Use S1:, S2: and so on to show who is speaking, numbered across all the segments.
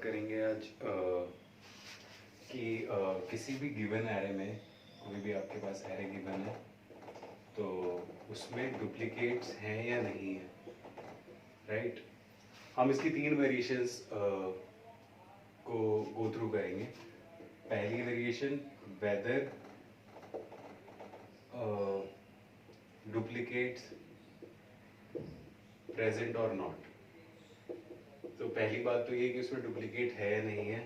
S1: करेंगे आज कि किसी भी गिवन एरे में कोई भी आपके पास एरे गिवन है तो उसमें डुप्लीकेट्स हैं या नहीं है, राइट। हम इसकी तीन वेरिएशंस को गो थ्रू करेंगे। पहली वेरिएशन, वेदर डुप्लीकेट्स प्रेजेंट और नॉट। तो पहली बात तो ये कि उसमें डुप्लीकेट है या नहीं है।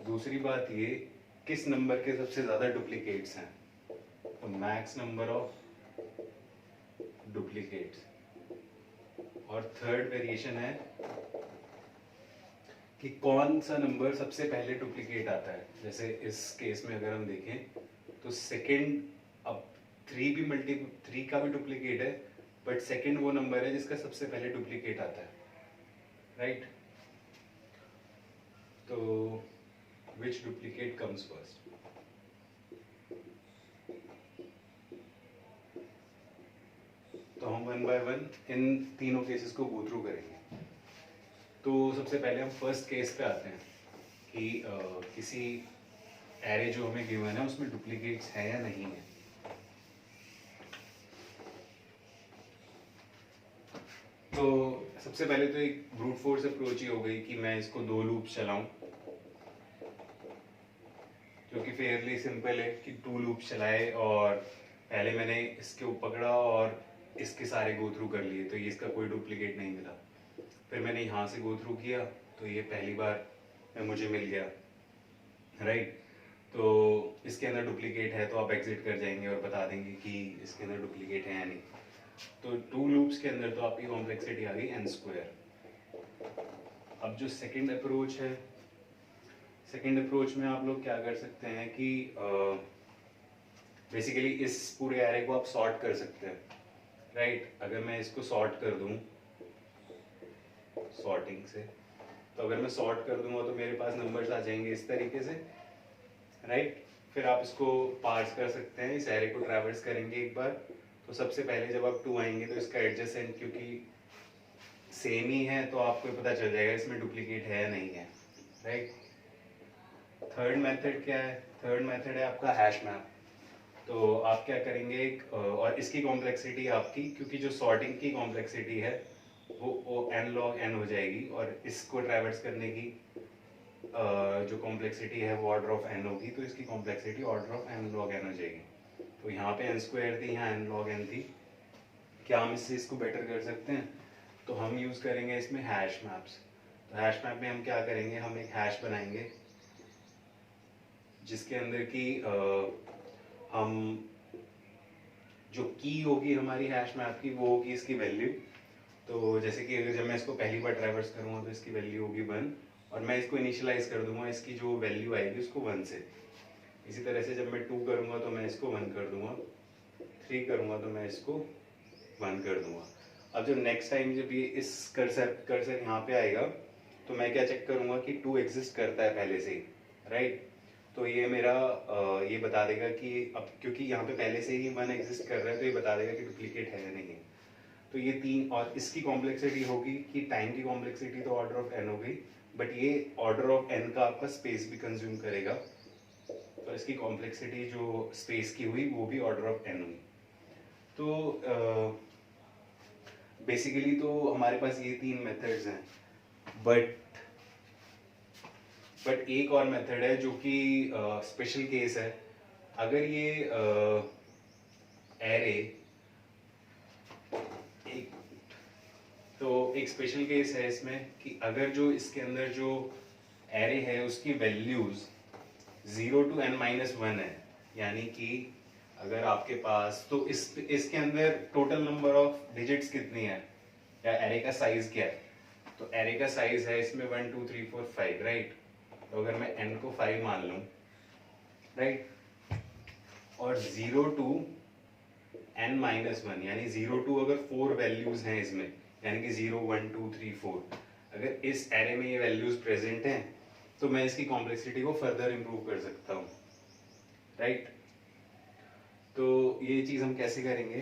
S1: दूसरी बात ये, किस नंबर के सबसे ज़्यादा डुप्लीकेट्स हैं, तो मैक्स नंबर ऑफ डुप्लीकेट्स। और थर्ड वेरिएशन है कि कौन सा नंबर सबसे पहले डुप्लीकेट आता है। जैसे इस केस में अगर हम देखें तो सेकंड, अब थ्री का भी डुप्लीकेट है, बट सेकंड वो नंबर है जिसका सबसे पहले डुप्लीकेट आता है, राइट। तो which duplicate comes first? तो हम वन बाय वन इन तीनों केसेस को गो थ्रू करेंगे। तो सबसे पहले हम फर्स्ट केस पे आते हैं कि किसी एरे जो हमें गिवन है उसमें डुप्लीकेट्स है या नहीं है। तो सबसे पहले तो एक ब्रूट फोर्स अप्रोच ही हो गई कि मैं इसको दो लूप चलाऊं, जो कि फेयरली सिंपल है कि टू लूप चलाए और पहले मैंने इसके ऊपर पकड़ा और इसके सारे गो थ्रू कर लिए, तो ये इसका कोई डुप्लीकेट नहीं मिला। फिर मैंने यहाँ से गो थ्रू किया तो ये पहली बार में मुझे मिल गया, राइट। तो इसके अंदर डुप्लीकेट है तो आप एग्जिट कर जाएंगे और बता देंगे कि इसके अंदर डुप्लीकेट है या नहीं। तो टू लूप्स के अंदर तो आपकी कॉम्प्लेक्सिटी आ गई n²। अब जो सेकंड अप्रोच है, सेकंड अप्रोच में आप लोग क्या कर सकते हैं कि बेसिकली इस पूरे एरे को आप सॉर्ट कर सकते हैं, राइट। अगर मैं इसको सॉर्ट कर दूं सॉर्टिंग से, तो अगर मैं सॉर्ट कर दूंगा तो मेरे पास नंबर्स आ जाएंगे इस तरीके से, राइट। फिर आप इसको पार्स कर सकते हैं, इस एरे को ट्रैवर्स करेंगे एक बार। तो सबसे पहले जब आप 2 आएंगे तो इसका एडजेसेंट क्योंकि सेम ही है तो आपको पता चल जाएगा इसमें डुप्लीकेट है या नहीं है, राइट। थर्ड मेथड क्या है? थर्ड मेथड है आपका हैश मैप। तो आप क्या करेंगे, एक और इसकी कॉम्प्लेक्सिटी आपकी, क्योंकि जो सॉर्टिंग की कॉम्प्लेक्सिटी है वो n log n हो जाएगी, और इसको ट्रैवर्स करने की जो कॉम्प्लेक्सिटी है वो ऑर्डर ऑफ n होगी, तो इसकी complexity order of n log n हो जाएगी। तो यहाँ पे n² थी, यहाँ n log n थी। क्या हम इससे इसको बेटर कर सकते हैं? तो हम यूज़ करेंगे इसमें हैश मैप्स। तो हैश मैप में हम क्या करेंगे, हम एक हैश बनाएंगे जिसके अंदर की हम जो की होगी हमारी हैश मैप की वो होगी इसकी वैल्यू। तो जैसे कि अगर जब मैं इसको पहली बार ट्रैवर्स करूँगा तो इसकी वैल्यू होगी 1, और मैं इसको इनिशियलाइज कर दूंगा, इसकी जो वैल्यू आएगी उसको 1 से। इसी तरह से जब मैं 2 करूँगा तो मैं इसको 1 कर दूंगा, 3 करूँगा तो मैं इसको 1 कर दूंगा। अब जब नेक्स्ट टाइम जब ये इस कर्सर यहाँ पे आएगा तो मैं क्या चेक करूँगा कि 2 एग्जिस्ट करता है पहले से ही, राइट। तो ये मेरा ये बता देगा कि अब क्योंकि यहाँ पे पहले से ही 1 एग्जिस्ट कर रहा है तो ये बता देगा कि डुप्लीकेट है या नहीं है। तो ये तीन, और इसकी कॉम्प्लेक्सिटी होगी कि टाइम की कॉम्प्लेक्सिटी तो ऑर्डर ऑफ n हो गई, बट ये ऑर्डर ऑफ n का आपका स्पेस भी कंज्यूम करेगा, तो इसकी कॉम्प्लेक्सिटी जो स्पेस की हुई वो भी ऑर्डर ऑफ n हुई। तो बेसिकली तो हमारे पास ये 3 मेथड्स हैं, बट एक और मेथड है जो कि स्पेशल केस है। अगर ये एरे एक स्पेशल केस है इसमें कि अगर जो इसके अंदर जो एरे है उसकी वैल्यूज 0 to n-1 है, यानी कि अगर आपके पास तो इसके अंदर टोटल नंबर ऑफ डिजिट्स कितनी है या एरे का साइज क्या है, तो एरे का साइज है इसमें 1 2 3 4 5, राइट। तो अगर मैं n को 5 मान लूं, राइट, और 0 to n-1 यानी 0 to अगर 4 वैल्यूज हैं इसमें, यानी कि 0 1 2 3 4, अगर इस एरे में ये वैल्यूज प्रेजेंट हैं तो मैं इसकी कॉम्प्लेक्सिटी को फर्दर इंप्रूव कर सकता हूँ, राइट। तो ये चीज़ हम कैसे करेंगे?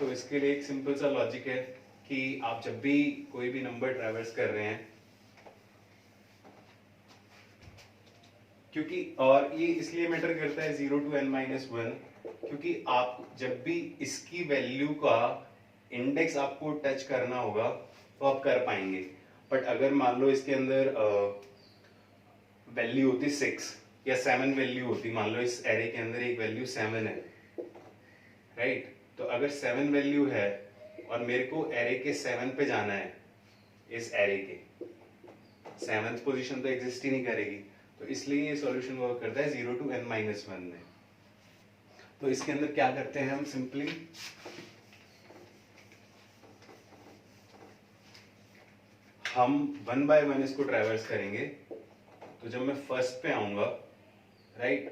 S1: तो इसके लिए एक सिंपल सा लॉजिक है कि आप जब भी कोई भी नंबर ट्रैवर्स कर रहे हैं क्योंकि और ये इसलिए मैटर करता है 0 to n-1, क्योंकि आप जब भी इसकी वैल्यू का इंडेक्स आपको टच करना होगा तो आप कर पाएंगे। बट अगर मान लो इसके अंदर वैल्यू होती 6 या 7 वैल्यू होती, मान लो इस एरे के अंदर एक वैल्यू 7 है, राइट? तो अगर 7 वैल्यू है और मेरे को एरे के 7 पे जाना है, इस एरे के 7th पोजीशन तो एग्जिस्ट ही नहीं करेगी, तो इसलिए ये सॉल्यूशन वर्क करता है 0 to n-1 में। तो इसके अंदर क्या करते हैं हम, सिंपली हम 1 by 1 इसको ट्रैवर्स करेंगे। तो जब मैं फर्स्ट पे आऊंगा, राइट,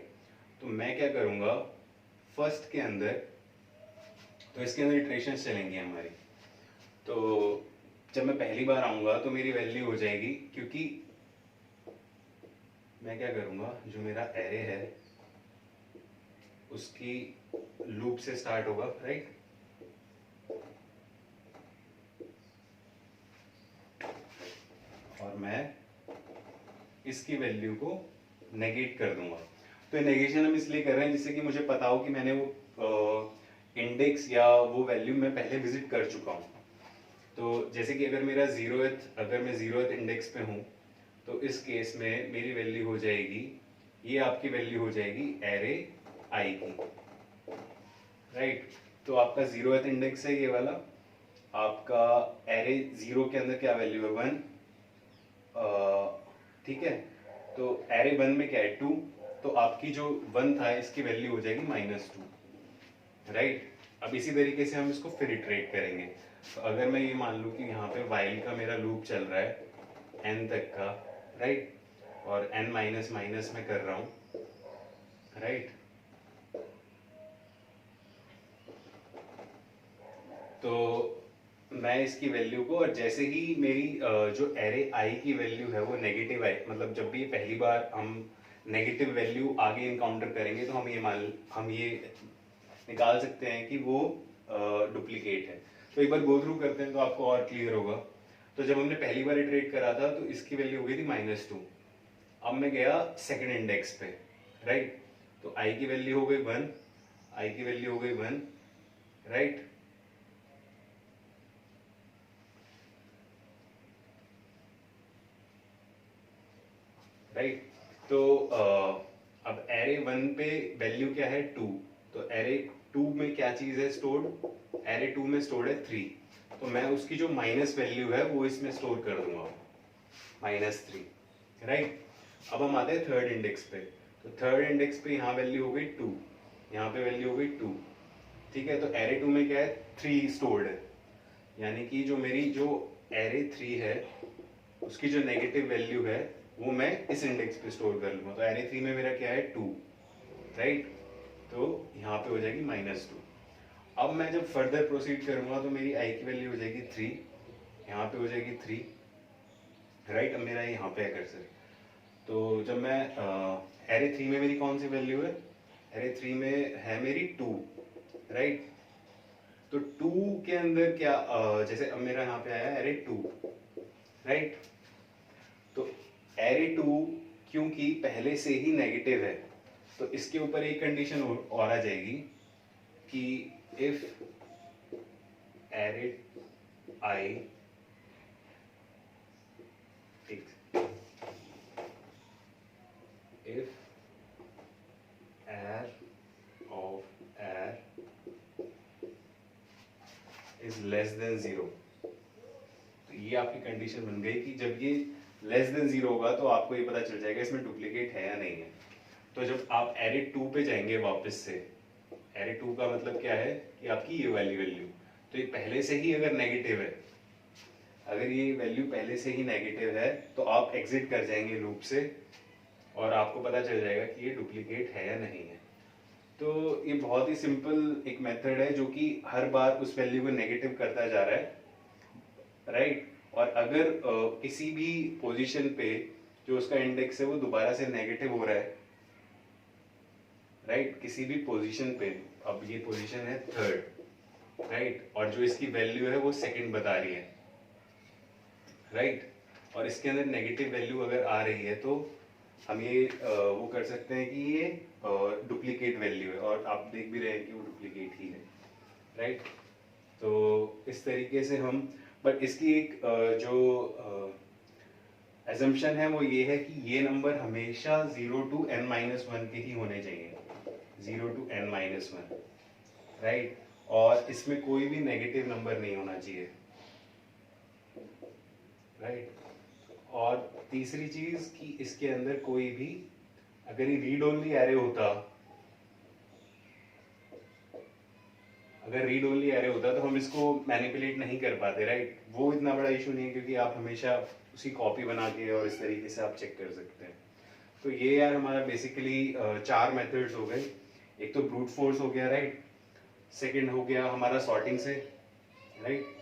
S1: तो मैं क्या करूंगा, फर्स्ट के अंदर, तो इसके अंदर इटरेशंस चलेंगी हमारी। तो जब मैं पहली बार आऊंगा तो मेरी वैल्यू हो जाएगी, क्योंकि मैं क्या करूंगा, जो मेरा एरे है उसकी लूप से स्टार्ट होगा, राइट, और मैं इसकी वैल्यू को नेगेट कर दूंगा। तो नेगेशन हम इसलिए कर रहे हैं जिससे कि मुझे पता हो कि मैंने वो इंडेक्स या वो वैल्यू मैं पहले विजिट कर चुका हूँ। तो जैसे कि अगर मेरा अगर मैं 0th इंडेक्स पे हूँ, तो इस केस में मेरी वैल्यू हो जाएगी, ये आपकी वैल्यू हो जाएगी एरे आई की, राइट। तो आपका 0th इंडेक्स है ये वाला, आपका एरे 0 के अंदर क्या वैल्यू है, 1, ठीक है। तो एरे 1 में क्या है, 2, तो आपकी जो 1 था इसकी वैल्यू हो जाएगी -2, राइट। अब इसी तरीके से हम इसको फिर इटरेट करेंगे। तो अगर मैं ये मान लूँ कि यहाँ पे वाइल का मेरा लूप चल रहा है n तक का, राइट, और n माइनस माइनस में कर रहा हूँ, राइट। तो मैं इसकी वैल्यू को, और जैसे ही मेरी जो एरे आई की वैल्यू है वो नेगेटिव आई, मतलब जब भी पहली बार हम नेगेटिव वैल्यू आगे इनकाउंटर करेंगे तो हम ये निकाल सकते हैं कि वो डुप्लीकेट है। तो एक बार गो थ्रू करते हैं तो आपको और क्लियर होगा। तो जब हमने पहली बार इटरेट करा था तो इसकी वैल्यू हो गई थी -2। अब मैं गया सेकंड इंडेक्स पे, राइट, तो आई की वैल्यू हो गई 1, आई की वैल्यू हो गई 1, राइट। राइट, तो अब एरे 1 पे वैल्यू क्या है, 2, तो एरे 2 में क्या चीज है स्टोर्ड, एरे 2 में स्टोर्ड है 3, तो मैं उसकी जो माइनस वैल्यू है वो इसमें स्टोर कर दूंगा, -3, राइट। अब हम आते हैं थर्ड इंडेक्स पे। तो थर्ड इंडेक्स पे यहाँ वैल्यू हो गई 2, यहाँ पे वैल्यू हो गई 2, ठीक है। तो एरे 2 में क्या है, 3 स्टोर्ड है, यानी कि जो मेरी जो एरे 3 है उसकी जो नेगेटिव वैल्यू है वो मैं इस इंडेक्स पे स्टोर कर लूंगा। तो एरे 3 में मेरा क्या है, 2, राइट, तो यहाँ पे हो जाएगी -2। अब मैं जब फर्दर प्रोसीड करूंगा तो मेरी आई की वैल्यू हो जाएगी 3, यहाँ पे हो जाएगी 3, राइट। अब मेरा यहाँ पे है कर्सर। तो जब मैं एरे 3 में मेरी कौन सी वैल्यू है, एरे 3 में है मेरी 2, राइट। तो 2 के अंदर क्या, जैसे अब मेरा यहाँ पे आया एरे 2, राइट। तो एरे 2 क्योंकि पहले से ही नेगेटिव है तो इसके ऊपर एक कंडीशन और आ जाएगी कि if array I if air of air is less than 0, तो ये आपकी कंडीशन बन गई कि जब ये लेस देन 0 होगा तो आपको ये पता चल जाएगा इसमें डुप्लीकेट है या नहीं है। तो जब आप एरे 2 पे जाएंगे वापस से, एरे 2 का मतलब क्या है कि आपकी ये वाली वैल्यू, तो ये पहले से ही अगर नेगेटिव है, अगर ये वैल्यू पहले से ही नेगेटिव है तो आप एग्जिट कर जाएंगे लूप से और आपको पता चल जाएगा कि ये डुप्लीकेट है या नहीं है। तो ये बहुत ही सिंपल एक मेथड है जो कि हर बार उस वैल्यू को नेगेटिव करता जा रहा है, राइट। और अगर किसी भी पोजीशन पे जो उसका इंडेक्स है वो दोबारा से नेगेटिव हो रहा है, राइट, किसी भी पोजीशन पे, अब ये पोजीशन है थर्ड, राइट, और जो इसकी वैल्यू है वो सेकंड बता रही है, राइट, और इसके अंदर नेगेटिव वैल्यू अगर आ रही है तो हम ये वो कर सकते हैं कि ये डुप्लीकेट वैल्यू है, और आप देख भी रहे हैं कि वो डुप्लीकेट ही है, राइट। तो इस तरीके से हम, बट इसकी एक जो एजम्पशन है वो ये है कि ये नंबर हमेशा 0 to n-1 के ही होने चाहिए, 0 to n-1, राइट। और इसमें कोई भी नेगेटिव नंबर नहीं होना चाहिए, राइट। और तीसरी चीज कि इसके अंदर कोई भी, अगर ये रीड ओनली एरे होता, अगर रीड ओनली एरे होता तो हम इसको मैनिपुलेट नहीं कर पाते, राइट। वो इतना बड़ा इशू नहीं है क्योंकि आप हमेशा उसी कॉपी बना के और इस तरीके से आप चेक कर सकते हैं। तो ये यार हमारा बेसिकली 4 मेथड्स हो गए। एक तो ब्रूट फोर्स हो गया, राइट। सेकंड हो गया हमारा सॉर्टिंग से, राइट।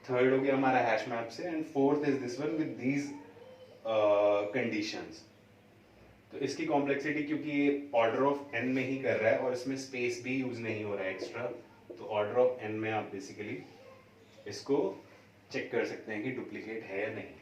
S1: थर्ड हो गया हमारा हैश मैप से, and fourth is this one with these conditions. तो इसकी कॉम्प्लेक्सिटी क्योंकि ये ऑर्डर ऑफ n में ही कर रहा है और इसमें स्पेस भी यूज नहीं हो रहा है एक्स्ट्रा, तो ऑर्डर ऑफ n में आप बेसिकली इसको चेक कर सकते हैं कि डुप्लीकेट है या नहीं।